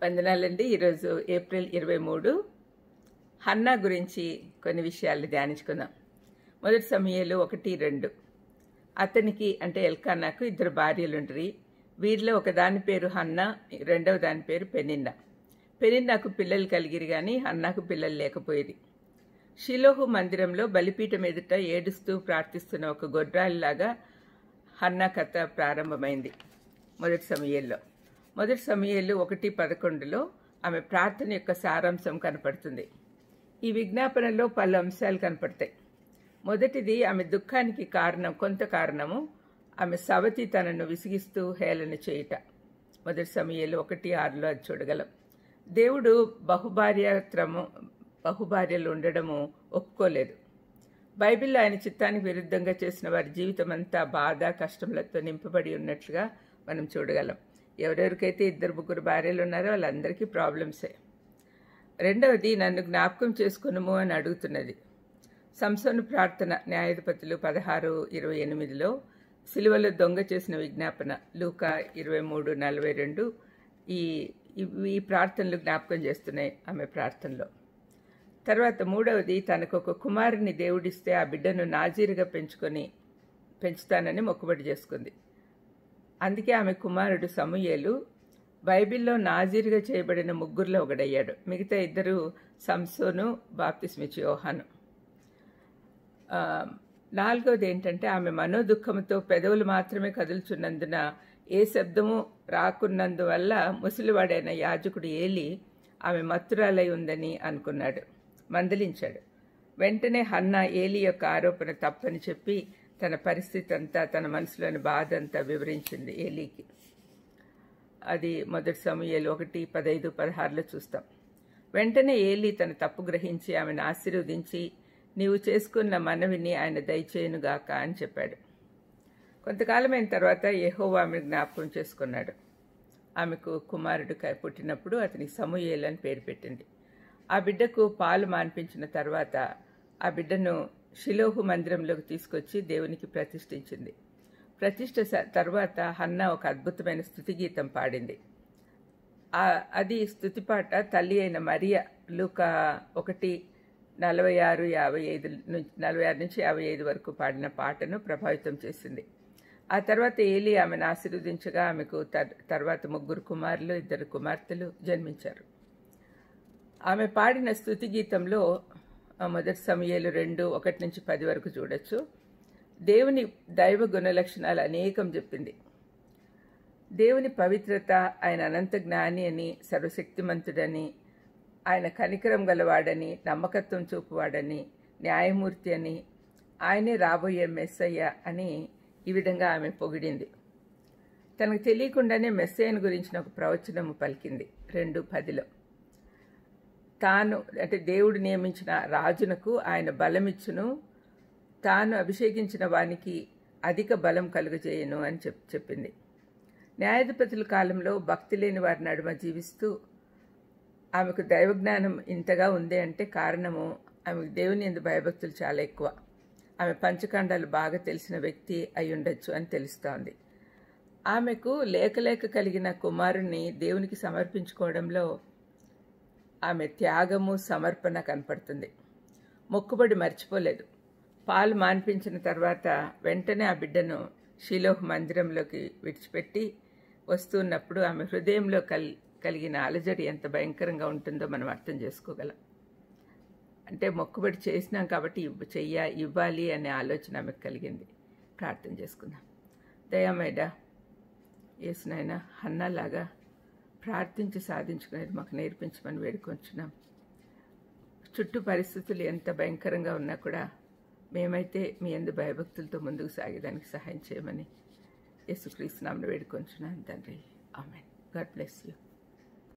వందనాలండి. ఈరోజు April 23 Hannah గురించి కొన్ని విషయాలు ధ్యానించుకుందాం. మొదటి సమూయేలు 1:2. అతనికి అంటే ఎల్కానాకు 2 భార్యలుండ్రి. వీరిలో ఒక దాని పేరు హన్నా, రెండవ దాని పేరు పెనిన్నా. పెనిన్నాకు పిల్లలు కలిగిరి గాని హన్నాకు పిల్లలు లేకపోయిరి. షిలోహు మందిరంలో బలిపీఠం ఎదుట ఏడుస్తూ ప్రార్థిస్తున్న ఒక గొడ్రాలిలాగా హన్నా కథ ప్రారంభమైంది. మొదటి సమూయేల్లో 1:11 ఆమె ప్రార్థన యొక్క సారాంశం కనపడుతుంది. ఈ విజ్ఞాపనలో పలు అంశాలు కనపడతాయి. మొదటిది, ఆమె దుఃఖానికి కొంత కారణము ఆమె సవతి తనను విసిగిస్తూ హేళన చేయుట. మొదటి సమూయేలు 1:6 అది చూడగలం. దేవుడు బహుభార్యలు ఉండడము ఒప్పుకోలేదు. బైబిల్లో ఆయన చిత్తానికి విరుద్ధంగా చేసిన వారి జీవితం అంతా బాధ కష్టములతో నింపబడి ఉన్నట్లుగా మనం చూడగలం. ఎవరెవరికైతే 2-3 భార్యలు ఉన్నారో వాళ్ళందరికీ ప్రాబ్లమ్సే. రెండవది, నన్ను జ్ఞాపకం చేసుకునుము అని అడుగుతున్నది. సంసోను ప్రార్థన న్యాయాధిపతులు 16:28 సిలువలో దొంగ చేసిన విజ్ఞాపన లూకా 23:42 ఈ ప్రార్థనలు జ్ఞాపకం చేస్తున్నాయి ఆమె ప్రార్థనలో. తర్వాత మూడవది, తనకు ఒక కుమారుని దేవుడిస్తే ఆ బిడ్డను నాజీరుగా పెంచుతానని మొక్కుబడి చేసుకుంది. అందుకే ఆమె కుమారుడు సమూయేలు బైబిల్లో నాజీరుగా చేయబడిన 3 ఒకడయ్యాడు. మిగతా 2 సంసోను, బాప్తిస్మిచ్చి యోహాను. నాలుగవది ఏంటంటే, ఆమె మనోదుఖంతో పెదవులు మాత్రమే కదులుచున్నందున ఏ శబ్దము రాకున్నందువల్ల ముసలివాడైన యాజకుడు ఏలి ఆమె మత్తురాలై ఉందని అనుకున్నాడు, మందలించాడు. వెంటనే హన్నా ఏలి యొక్క ఆరోపణ తప్పని చెప్పి తన పరిస్థితి అంతా, తన మనసులోని బాధ అంతా వివరించింది ఏలీకి. అది మొదటి సమూయేలు 1:15-16 చూస్తాం. వెంటనే ఏలీ తన తప్పు గ్రహించి ఆమెను ఆశీర్వదించి, నీవు చేసుకున్న మనవిని ఆయన దయచేయునుగాక అని చెప్పాడు. కొంతకాలమైన తర్వాత యెహోవా ఆమెను జ్ఞాపకం చేసుకున్నాడు. ఆమెకు కుమారుడు పుట్టినప్పుడు అతనికి సమూయేలు అని పేరు పెట్టింది. ఆ బిడ్డకు పాలు మాన్పించిన తర్వాత ఆ బిడ్డను షిలోహు మందిరంలోకి తీసుకొచ్చి దేవునికి ప్రతిష్ఠించింది. ప్రతిష్ఠ తర్వాత హన్నా ఒక అద్భుతమైన స్తుతి గీతం పాడింది. అది స్తుతిపాట తల్లి అయిన మరియా లూకా 1:46-55 వరకు పాడిన పాటను ప్రభావితం చేసింది. ఆ తర్వాత ఏలీ ఆమెను ఆశీర్వదించగా ఆమెకు తర్వాత 3 కుమారులు 2 కుమార్తెలు జన్మించారు. ఆమె పాడిన స్తుతి గీతంలో మొదటి సమూయేలు 2:1-10 వరకు చూడొచ్చు. దేవుని దైవ గుణ లక్షణాలు అనేకం చెప్పింది. దేవుని పవిత్రత, ఆయన అనంత జ్ఞాని అని, సర్వశక్తిమంతుడని, ఆయన కనికరం గలవాడని, నమ్మకత్వం చూపువాడని, న్యాయమూర్తి అని, ఆయనే రాబోయే మెస్సయ్య అని ఈ విధంగా ఆమె పొగిడింది. తనకు తెలియకుండానే మెస్సయ్యను గురించిన ఒక ప్రవచనము పలికింది 2:10. తాను అంటే దేవుడు నియమించిన రాజునకు ఆయన బలమిచ్చును, తాను అభిషేకించిన వానికి అధిక బలం కలుగజేయను అని చెప్పింది. న్యాయాధిపతుల కాలంలో భక్తి లేని వారి నడుమ జీవిస్తూ ఆమెకు దైవజ్ఞానం ఇంతగా ఉంది అంటే కారణము ఆమెకు దేవుని యందు భయభక్తులు చాలా ఎక్కువ. ఆమె పంచకాండాలు బాగా తెలిసిన వ్యక్తి అయి ఉండొచ్చు అని తెలుస్తోంది. ఆమెకు లేక కలిగిన కుమారుణ్ణి దేవునికి సమర్పించుకోవడంలో ఆమె త్యాగము, సమర్పణ కనపడుతుంది. మొక్కుబడి మర్చిపోలేదు. పాలు మాన్పించిన తర్వాత వెంటనే ఆ బిడ్డను షిలోహు మందిరంలోకి విడిచిపెట్టి వస్తున్నప్పుడు ఆమె హృదయంలో కలిగిన అలజడి ఎంత భయంకరంగా ఉంటుందో మనం అర్థం చేసుకోగలం. అంటే మొక్కుబడి చేసినాం కాబట్టి ఇవ్వాలి అనే ఆలోచన ఆమెకు కలిగింది. ప్రార్థన చేసుకుందాం. దయామేడ యేసునైనా హన్నాలాగా ప్రార్థించి సాధించుకునేది మాకు నేర్పించమని వేడుకొంచున్నాం. చుట్టూ పరిస్థితులు ఎంత భయంకరంగా ఉన్నా కూడా మేమైతే మీ యందు భయభక్తులతో ముందుకు సాగేదానికి సహాయం చేయమని యేసుక్రీస్తు నామమున వేడుకొంచున్నాను తండ్రి. ఆమేన్. God bless you.